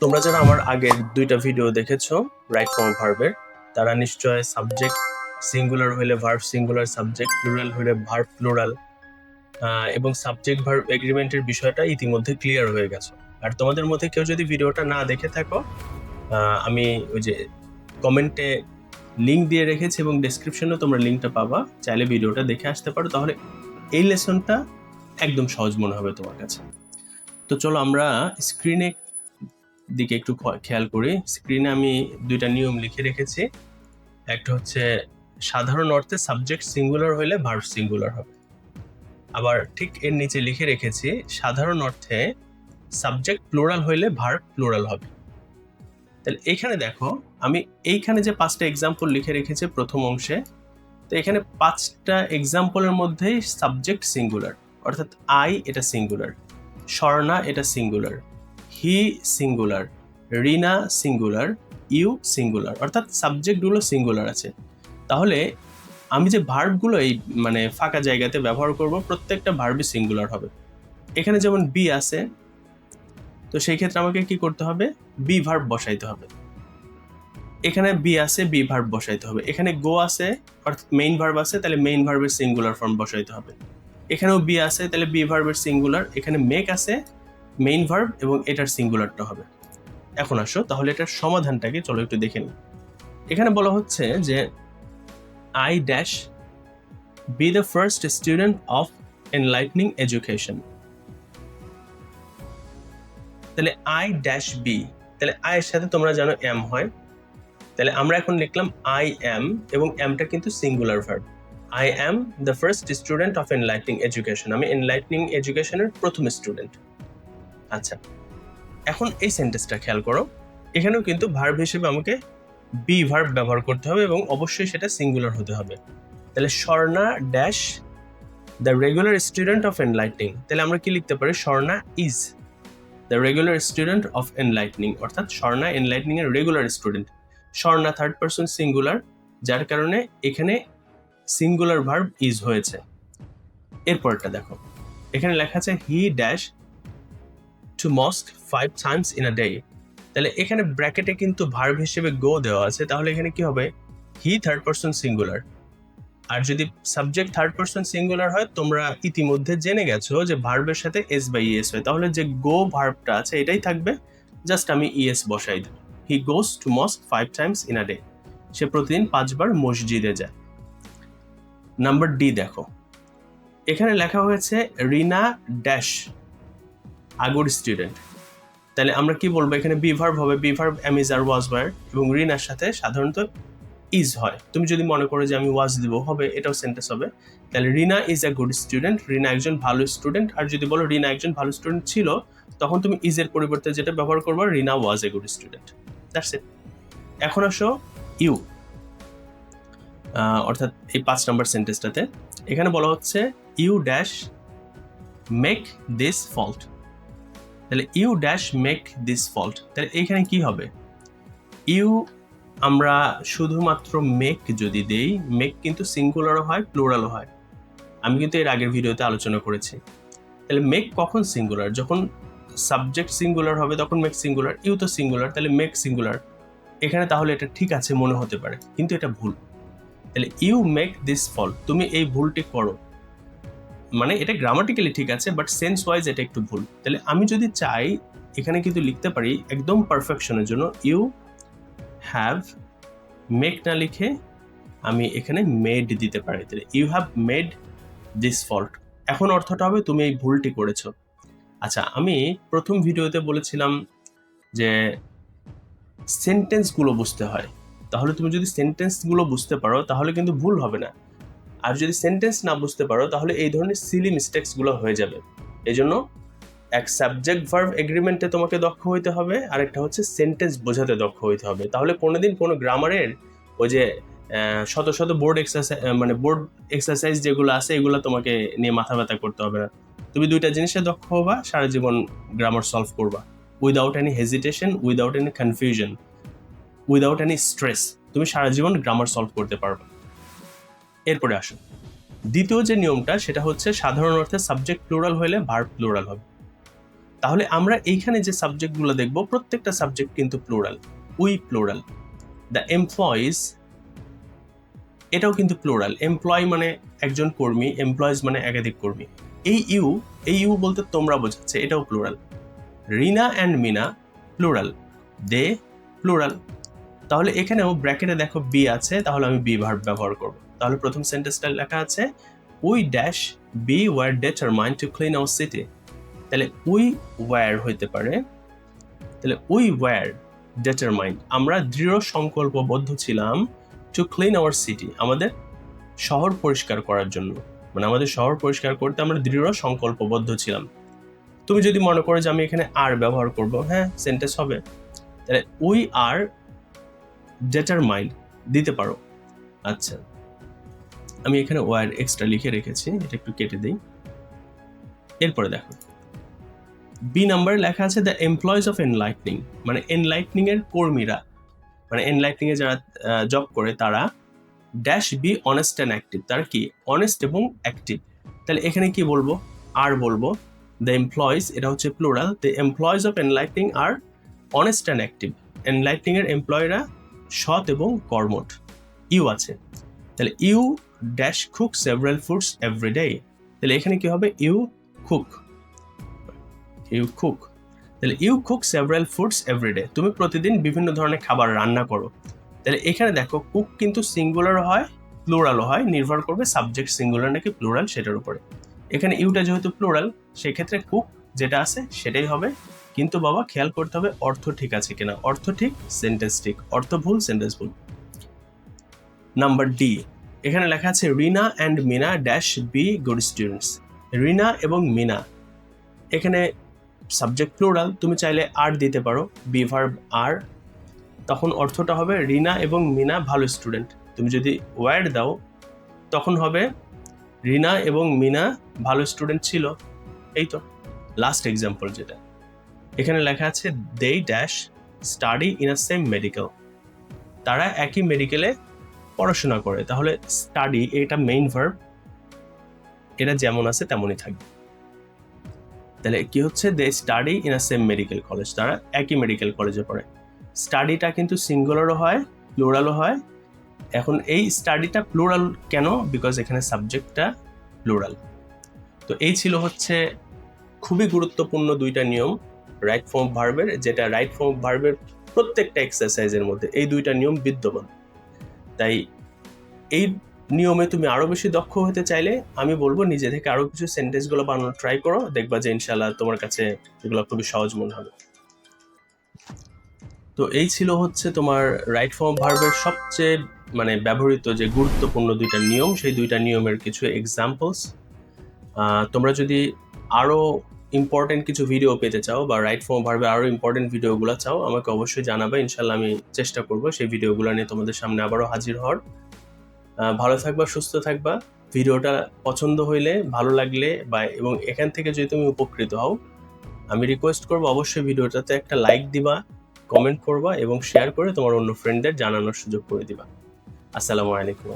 তোমরা যারা আমার আগের 2টা ভিডিও দেখেছো রাইট ফর্ম ভার্বের, তারা নিশ্চয় সাবজেক্ট সিঙ্গুলার হইলে ভার্ব সিঙ্গুলার, সাবজেক্ট প্লুরাল হইলে ভার্ব প্লুরাল এবং সাবজেক্ট ভার্ব এগ্রিমেন্টের বিষয়টা ইতিমধ্যে ক্লিয়ার হয়ে গেছে। আর তোমাদের মধ্যে কেউ যদি ভিডিওটা না দেখে থাকো, আমি ওই যে কমেন্টে লিঙ্ক দিয়ে রেখেছি এবং ডেসক্রিপশনে তোমরা লিঙ্কটা পাবা, চাইলে ভিডিওটা দেখে আসতে পারো, তাহলে এই লেসনটা একদম সহজ মনে হবে তোমার কাছে। তো চলো আমরা স্ক্রিনে দিকে একটু খেয়াল করি। স্ক্রিনে আমি 2টা নিয়ম লিখে রেখেছি। একটা হচ্ছে সাধারণ অর্থে সাবজেক্ট সিঙ্গুলার হইলে ভার্ব সিঙ্গুলার হবে, আবার ঠিক এর নিচে লিখে রেখেছি সাধারণ অর্থে সাবজেক্ট প্লুরাল হইলে ভার্ব প্লুরাল হবে। তাহলে এখানে দেখো, আমি এইখানে যে 5টা এক্সাম্পল লিখে রেখেছি প্রথম অংশে, তো এখানে 5টা এক্সাম্পলের মধ্যেই সাবজেক্ট সিঙ্গুলার, অর্থাৎ আই এটা সিঙ্গুলার, স্বর্ণা এটা singular, he singular, Rina singular, you singular, অর্থাৎ সাবজেক্টগুলো সিঙ্গুলার আছে। তাহলে আমি যে ভার্বগুলো এই মানে ফাঁকা জায়গাতে ব্যবহার করব, প্রত্যেকটা ভার্বই সিঙ্গুলার হবে। এখানে যেমন বি আছে, তো সেই ক্ষেত্রে আমাকে কি করতে হবে? বি ভার্ব বসাইতে হবে। এখানে বি আছে, বি ভার্ব বসাইতে হবে। এখানে গো আছে, অর্থাৎ মেইন ভার্ব আছে, তাহলে মেইন ভার্বের সিঙ্গুলার ফর্ম বসাইতে হবে। এখানেও বি আছে, তাহলে বি ভার্বের সিঙ্গুলার। এখানে মেক আছে, মেইন ভার্ব এবং এটার সিঙ্গুলারটা হবে। এখন আসো তাহলে এটার সমাধানটাকে চলো একটু দেখে নিই। এখানে বলা হচ্ছে যে I dash be the first student of Enlightening Education. তাহলে আই ড্যাশ বি, তাহলে আই এর সাথে তোমরা জানো এম হয়, তাহলে আমরা এখন লিখলাম আই এম, এবং এমটা কিন্তু singular verb. I am the first student of Enlightening Education, আমি এনলাইটনিং এডুকেশনের প্রথম স্টুডেন্ট। আচ্ছা, এখন এই সেন্টেন্সটা খেয়াল করো, এখানেও কিন্তু ভার্ব হিসেবে আমাকে বি ভার্ব ব্যবহার করতে হবে এবং অবশ্যই সেটা সিঙ্গুলার হতে হবে। তাহলে Swarna dash the regular student of Enlightening, তাহলে আমরা কি লিখতে পারি? Swarna is the regular student of Enlightening, অর্থাৎ স্বর্ণা এনলাইটনিং এর regular student. Swarna third person singular, যার কারণে এখানে সিঙ্গুলার ভার্ব ইজ হয়েছে। এরপরটা দেখো, এখানে লেখা আছে he dash two mosque 5 times in a day, তাহলে এখানে ব্র্যাকেটে কিন্তু ভার্ব হিসেবে গো দেওয়া আছে, তাহলে এখানে কি হবে? He third person singular. আর যদি সাবজেক্ট থার্ড পারসন সিঙ্গুলার হয়, তোমরা ইতিমধ্যে জেনে গেছো যে ভার্বের সাথে এস বাই ইএস হয়, তাহলে যে গো ভার্বটা আছে এটাই থাকবে, জাস্ট আমি ইএস বসাই দেব। He goes to mosque 5 times in a day, সে প্রতিদিন 5 বার মসজিদে যায়। নাম্বার ডি দেখো, এখানে লেখা হয়েছে Rina dash a good student, তাহলে আমরা কি বলবো? এখানে বি ভার্ব হবে, be verb am is are was were, এবং রিনার সাথে সাধারণত ইজ হয়। তুমি যদি মনে করো যে আমি ওয়াজ দিব, হবে, এটাও সেন্টেন্স হবে। তাহলে রিনা ইজ আ গুড স্টুডেন্ট, রিনা একজন ভালো স্টুডেন্ট। আর যদি বলো রিনা একজন ভালো স্টুডেন্ট ছিল, তখন তুমি ইজ এর পরিবর্তে যেটা ব্যবহার করবে, Rina was a good student. That's it. এখন আসো ইউ, অর্থাৎ এই 5 নম্বর সেন্টেন্সটাতে এখানে বলা হচ্ছে you dash make this fault, তাহলে you dash make this fault, তাহলে এখানে কি হবে? ইউ আমরা শুধুমাত্র মেক যদি দেই, মেক কিন্তু সিঙ্গুলারও হয় প্লুরালও হয়, আমি কিন্তু এর আগের ভিডিওতে আলোচনা করেছি। তাহলে মেক কখন সিঙ্গুলার? যখন সাবজেক্ট সিঙ্গুলার হবে তখন মেক সিঙ্গুলার। ইউ তো সিঙ্গুলার, তাহলে মেক সিঙ্গুলার। এখানে তাহলে এটা ঠিক আছে মনে হতে পারে, কিন্তু এটা ভুল। তাহলে ইউ মেক দিস ফল্ট, তুমি এই ভুলটি করো, মানে এটা গ্রামাটিক্যালি ঠিক আছে, বাট সেন্স ওয়াইজ এটা একটু ভুল। তাহলে আমি যদি চাই, এখানে কিন্তু লিখতে পারি একদম পারফেকশনের জন্য ইউ হ্যাভ, মেক না লিখে আমি এখানে মেড দিতে পারি। তাহলে you have made this fault, এখন অর্থটা হবে তুমি এই ভুলটি করেছো। আচ্ছা, আমি প্রথম ভিডিওতে বলেছিলাম যে সেন্টেন্সগুলো বুঝতে হয়, তাহলে তুমি যদি সেন্টেন্সগুলো বুঝতে পারো তাহলে কিন্তু ভুল হবে না। আর যদি সেন্টেন্স না বুঝতে পারো তাহলে এই ধরনের সিলি মিস্টেক্সগুলো হয়ে যাবে। এই জন্য এক সাবজেক্ট ভার্ব এগ্রিমেন্টে তোমাকে দক্ষ হইতে হবে, আর একটা হচ্ছে সেন্টেন্স বোঝাতে দক্ষ হইতে হবে। তাহলে কোনোদিন কোনো গ্রামারের ওই যে শত শত বোর্ড এক্সারসাইজ যেগুলো আছে এগুলো তোমাকে নিয়ে মাথা ব্যথা করতে হবে না। তুমি 2টা জিনিসে দক্ষ হবা, সারা জীবন গ্রামার সলভ করবা, without any hesitation, without any confusion, without any stress. তুমি সারা জীবন গ্রামার সলভ করতে পারবে। এরপরে আসো দ্বিতীয় যে নিয়মটা, সেটা হচ্ছে সাধারণ অর্থে সাবজেক্ট প্লুরাল হইলে ভার্ব প্লুরাল হবে। তাহলে আমরা এইখানে যে সাবজেক্টগুলো দেখব প্রত্যেকটা সাবজেক্ট কিন্তু plural. We plural, the employees এটাও কিন্তু প্লুরাল। এমপ্লয় মানে একজন কর্মী, এমপ্লয়িজ মানে একাধিক কর্মী। এই ইউ বলতে তোমরা বোঝাচ্ছে, এটাও plural. Rina and Mina plural, they plural. তাহলে এখানেও ব্র্যাকেটে দেখো বি আছে, তাহলে আমি বি ভার্ব ব্যবহার করব। তাহলে প্রথম সেন্টেন্সটা লেখা আছে we dash be were determined to clean our city. তাহলে উই ওয়ার হইতে পারে, তাহলে উই ওয়ার ডিটারমাইন্ড, আমরা দৃঢ় সংকল্পবদ্ধ ছিলাম টু ক্লিন আওয়ার সিটি, আমাদের শহর পরিষ্কার করার জন্য, মানে আমাদের শহর পরিষ্কার করতে আমরা দৃঢ় সংকল্পবদ্ধ ছিলাম। তুমি যদি মনে করো যে আমি এখানে আর ব্যবহার করব, হ্যাঁ সেন্টেন্স হবে। তাহলে উই আর ডিটারমাইন্ড দিতে পারো। আচ্ছা, আমি এখানে ওয়ার এক্সট্রা লিখে রেখেছি, এটা একটু কেটে দিই। এরপরে দেখো বি নাম্বার লেখা আছে দ্য এমপ্লয়িজ অফ এনলাইটনিং, মানে এনলাইটনিং এর কর্মীরা, মানে এনলাইটনিং এ যারা জব করে তারা dash be honest and active, তারা কি অনেস্ট এবং অ্যাক্টিভ। তাহলে এখানে কি বলবো, আর বলবো দ্য এমপ্লয়িজ, এটা হচ্ছে plural, the employees of Enlightening are honest and active, Enlightening এর এমপ্লয়িরা সৎ এবং কর্মঠ। ইউ আছে, তাহলে you dash cook several foods every day, তাহলে এখানে কি হবে ইউ কুক, তাহলে you cook several foods every day, তুমি প্রতিদিন বিভিন্ন ধরনের খাবার রান্না করো। তাহলে এখানে দেখো কুক কিন্তু সিঙ্গুলার হয় প্লুরালও হয়, নির্ভর করবে সাবজেক্ট সিঙ্গুলার নাকি প্লুরাল সেটার উপরে। এখানে ইউটা যেহেতু প্লুরাল সেক্ষেত্রে কুক যেটা আছে সেটাই হবে, কিন্তু বাবা খেয়াল করতে হবে অর্থ ঠিক আছে কিনা, অর্থ ঠিক সেন্টেন্স ঠিক, অর্থ ভুল সেন্টেন্স ভুল। নাম্বার ডি, এখানে লেখা আছে Rina and Mina dash be good students. Rina এবং মিনা, এখানে সাবজেক্ট প্লুরাল, তুমি চাইলে আর দিতে পারো, বি ভার্ব আর, তখন অর্থটা হবে রিনা এবং মিনা ভালো স্টুডেন্ট। তুমি যদি ওয়ার দাও তখন হবে রিনা এবং মিনা ভালো স্টুডেন্ট ছিল। এই তো লাস্ট এক্সাম্পল যেটা এখানে লেখা আছে they dash study in a same medical, তারা একই মেডিকেলে পড়াশোনা করে। তাহলে স্টাডি এটা মেইন ভার্ব, এটা যেমন আছে তেমনই থাকবে। তাহলে কি হচ্ছে they study in a same medical college, তারা একই মেডিকেল কলেজে পড়ে। স্টাডিটা কিন্তু সিঙ্গুলারও হয় প্লুরালও হয়। এখন এই স্টাডিটা প্লুরাল কেন, বিকজ এখানে সাবজেক্টটা প্লুরাল। তো এই ছিল হচ্ছে খুবই গুরুত্বপূর্ণ দুইটা নিয়ম রাইট ফর্ম ভার্বের, যেটা রাইট ফর্ম ভার্বের প্রত্যেকটা এক্সারসাইজের মধ্যে এই দুইটা নিয়ম বিদ্যমান। তাই এই নিয়মে তুমি আরো বেশি দক্ষ হতে চাইলে আমি বলবো নিজে থেকে আরো কিছু সেন্টেন্সগুলো বানানোর ট্রাই করো, দেখবা যে ইনশাআল্লাহ তোমার কাছে এগুলো খুবই সহজ মনে হবে। তো এই ছিল হচ্ছে তোমার রাইট ফর্ম ভার্বের সবচেয়ে মানে ব্যবহৃত যে গুরুত্বপূর্ণ দুইটা নিয়ম, সেই দুইটা নিয়মের কিছু এক্সাম্পলস। তোমরা যদি আরো ইম্পর্টেন্ট কিছু ভিডিও পেতে চাও বা রাইট ফর্ম ভার্বে আরো ইম্পর্টেন্ট ভিডিওগুলো চাও, আমাকে অবশ্যই জানাবে, ইনশাল্লাহ আমি চেষ্টা করবো সেই ভিডিওগুলো নিয়ে তোমাদের সামনে আবারও হাজির হওয়ার। ভালো থাকবা, সুস্থ থাকবা। ভিডিওটা পছন্দ হইলে, ভালো লাগলে এবং এখান থেকে যদি তুমি উপকৃত হও, আমি রিকোয়েস্ট করবো অবশ্যই ভিডিওটাতে একটা লাইক দিবা, কমেন্ট করবা এবং শেয়ার করে তোমার অন্য ফ্রেন্ডদের জানানোর সুযোগ করে দিবা। আসসালামু আলাইকুম।